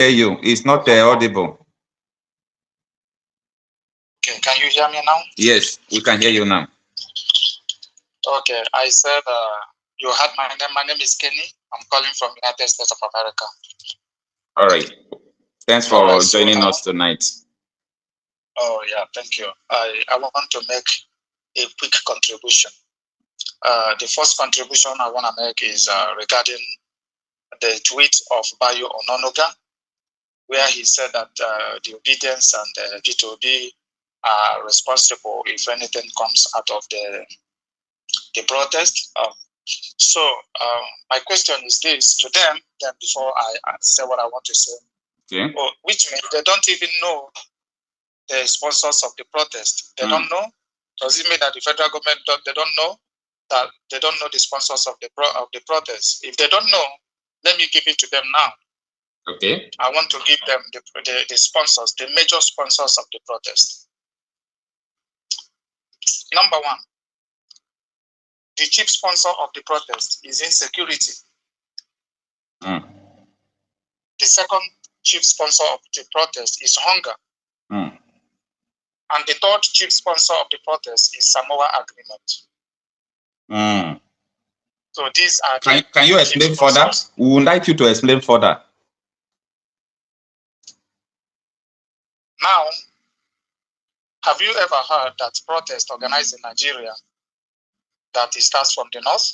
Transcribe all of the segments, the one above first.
hear you. It's not audible. Okay, can you hear me now? Yes, we can hear you now. Okay, I said you had my name. My name is Kenny. I'm calling from United States of America. All right. Thanks for joining us tonight. Oh yeah, thank you. I want to make a quick contribution. The first contribution I want to make is regarding the tweet of Bayo Ononuga, where he said that the obedience and the G2B are responsible if anything comes out of the protest. So my question is this to them, then before I say what I want to say, okay. Which means they don't even know the sponsors of the protest. They don't know. Does it mean that the federal government they don't know that they don't know the sponsors of the protest? If they don't know, let me give it to them now. Okay. I want to give them the sponsors, the major sponsors of the protest. Number one, the chief sponsor of the protest is insecurity. The second chief sponsor of the protest is hunger. And the third chief sponsor of the protest is Samoa Agreement. So these are can you explain further? We would like you to explain further. Now, have you ever heard that protest organized in Nigeria that it starts from the north?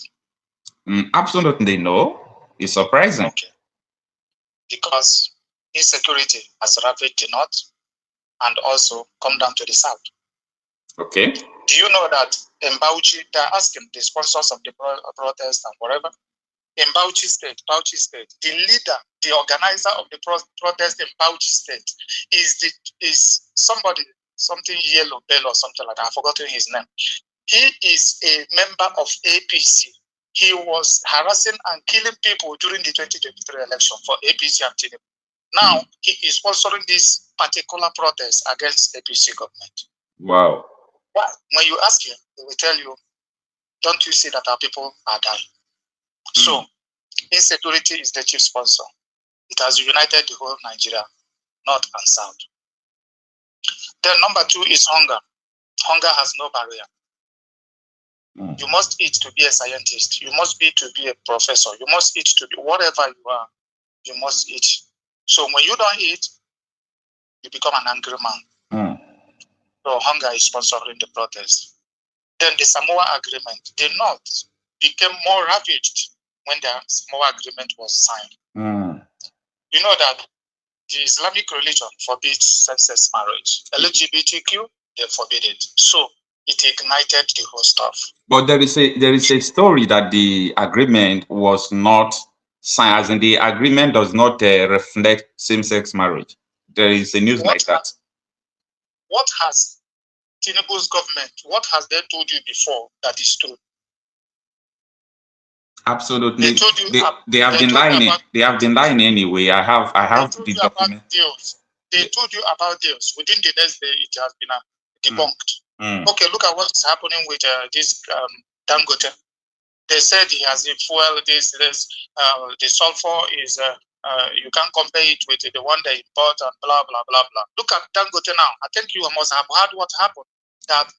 Absolutely no. It's surprising. Okay. Because insecurity has ravaged the north and also come down to the south. Okay. Do you know that in Bauchi, they're asking the sponsors of the protest and whatever, in Bauchi State, the leader, the organizer of the protest in Bauchi State is somebody, something Yellow Bell or something like that. I've forgotten his name. He is a member of APC. He was harassing and killing people during the 2023 election for APC and Tinubu. Now, he is sponsoring this particular protest against APC government. Wow. Well, when you ask him, he will tell you, don't you see that our people are dying? So, insecurity is the chief sponsor. It has united the whole Nigeria, north and south. Then number two is hunger. Hunger has no barrier. You must eat to be a scientist. You must be to be a professor. You must eat to be whatever you are. You must eat. So when you don't eat, you become an angry man. So hunger is sponsoring the protest. Then the Samoa Agreement. The North became more ravaged when the Samoa Agreement was signed. You know that the Islamic religion forbids same-sex marriage. LGBTQ, they forbid it. So it ignited the whole stuff. But there is a story that the agreement was not signed, as in the agreement does not reflect same-sex marriage. There is a news like that. What has Tinubu's government, what has they told you before that is true? Absolutely. They have been lying. They have been lying anyway. I have the document. They told you about deals. Within the next day, it has been debunked. Okay, look at what's happening with this Dangote. They said he has a fuel. The sulfur is you can't compare it with the one they import and blah blah blah blah. Look at Dangote now. I think you must have heard what happened. That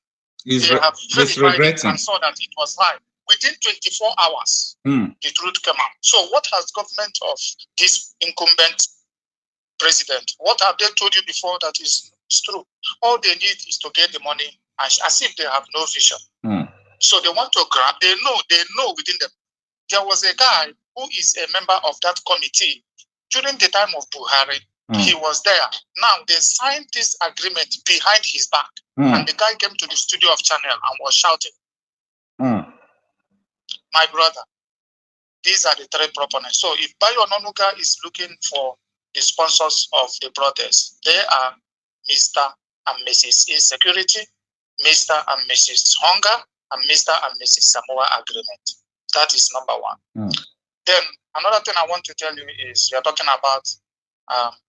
they have verified it and saw that it was live. Within 24 hours, the truth came out. So what has government of this incumbent president, what have they told you before that is true? All they need is to get the money as if they have no vision. So they want to grab, they know within them. There was a guy who is a member of that committee during the time of Buhari. He was there. Now they signed this agreement behind his back. And the guy came to the studio of Channel and was shouting. My brother, these are the three proponents. So if Bayo Ononuga is looking for the sponsors of the protest, they are Mr. and Mrs. Insecurity, Mr. and Mrs. Hunger, and Mr. and Mrs. Samoa Agreement. That is number one. Then another thing I want to tell you is you're talking about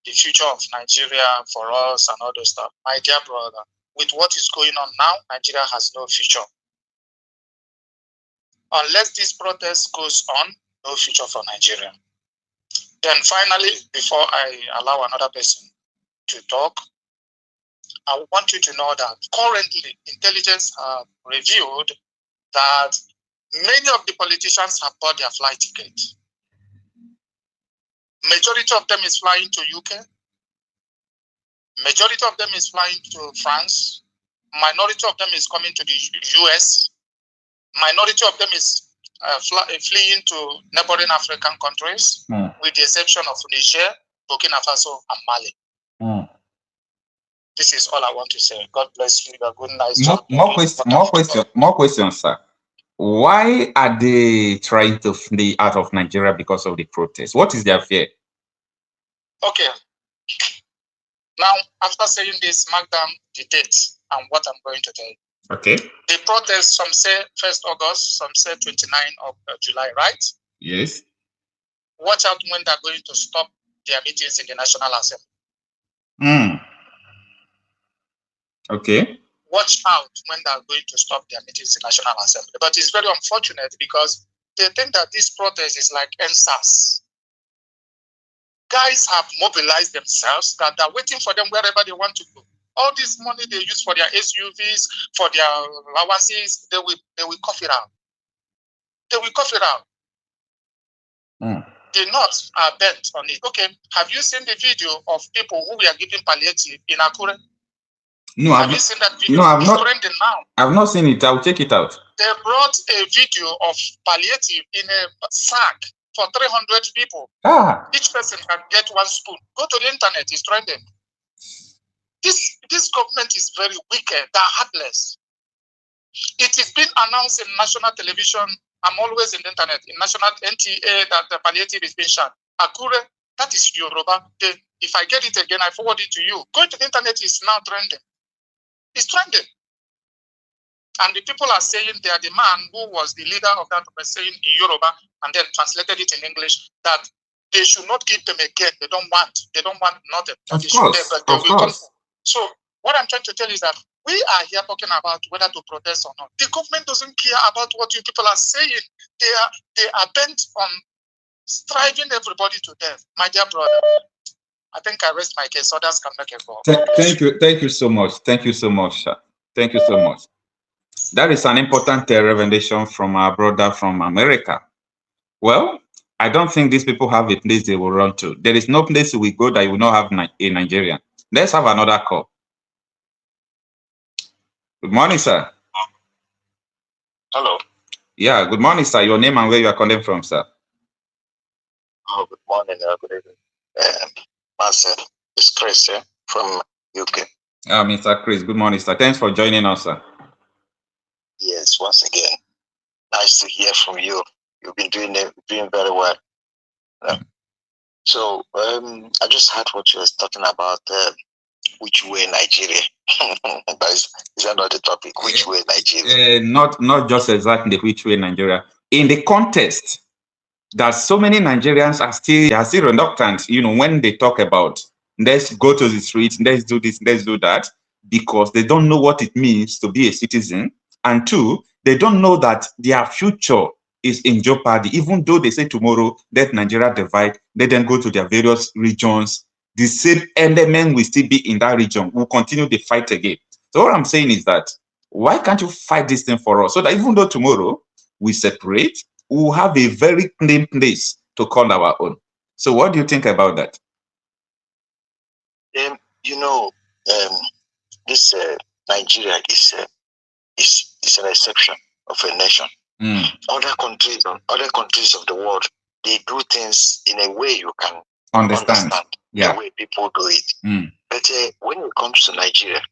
the future of Nigeria for us and all those stuff. My dear brother, with what is going on now, Nigeria has no future. Unless this protest goes on, no future for Nigeria. Then finally, before I allow another person to talk, I want you to know that currently intelligence have revealed that many of the politicians have bought their flight ticket. Majority of them is flying to UK. Majority of them is flying to France. Minority of them is coming to the US. Minority of them is fleeing to neighboring African countries, with the exception of Niger, Burkina Faso, and Mali. This is all I want to say. God bless you. You're good, nice job. More questions, sir. Why are they trying to flee out of Nigeria because of the protest? What is their fear? Okay. Now, after saying this, mark down the date and what I'm going to tell you. Okay. The protest, some say 1st August, some say 29 of July, right? Yes. Watch out when they're going to stop their meetings in the National Assembly. Okay. Watch out when they're going to stop their meetings in the National Assembly. But it's very unfortunate because they think that this protest is like NSAS. Guys have mobilized themselves that they're waiting for them wherever they want to go. All this money they use for their SUVs, for their allowances, they will cough it out. They will cough it out. The nuts are bent on it. Okay, have you seen the video of people who were giving palliative in Akure? No, have you seen that video? No, I've not. Trending now. I've not seen it. I'll check it out. They brought a video of palliative in a sack for 300 people. Each person can get one spoon. Go to the internet, it's trending. This government is very wicked, they're heartless. It is being announced in national television. I'm always in the internet, in national NTA, that the palliative is being shot. Akure, that is Yoruba. If I get it again, I forward it to you. Go to the internet, it's now trending. It's trending. And the people are saying they are the man who was the leader of that was saying in Yoruba and then translated it in English that they should not give them again. They don't want nothing. Of course. So what I'm trying to tell you is that we are here talking about whether to protest or not. The government doesn't care about what you people are saying. They are bent on striving everybody to death. My dear brother, I think I rest my case. Others can make a call. Thank you so much. Thank you so much, sir. Thank you so much. That is an important revelation from our brother from America. Well, I don't think these people have a place they will run to. There is no place we go that you will not have a Nigerian. Let's have another call. Good morning, sir. Hello. Yeah, good morning, sir. Your name and where you are calling from, sir? Oh, good morning. Good evening. Marcel, it's Chris from UK. Mr. Chris, good morning, sir. Thanks for joining us, sir. Yes, once again, nice to hear from you. You've been doing very well. So I just heard what you were talking about. Which way Nigeria? But is that not the topic? Which way Nigeria? Not just exactly which way Nigeria. In the context that so many Nigerians are still reluctant, when they talk about let's go to the streets, let's do this, let's do that, because they don't know what it means to be a citizen. And two, they don't know that their future is in jeopardy. Even though they say tomorrow, let Nigeria divide, let them go to their various regions, the same element will still be in that region. We'll continue the fight again. So what I'm saying is that, why can't you fight this thing for us? So that even though tomorrow we separate, we'll have a very clean place to call our own. So what do you think about that? This Nigeria is an exception of a nation. Other countries of the world, they do things in a way you can understand the way people do it. But when it comes to Nigeria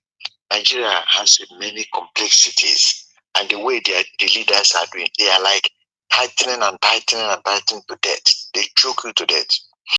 has many complexities, and the way the leaders are doing, they are like tightening to death. They choke you to death.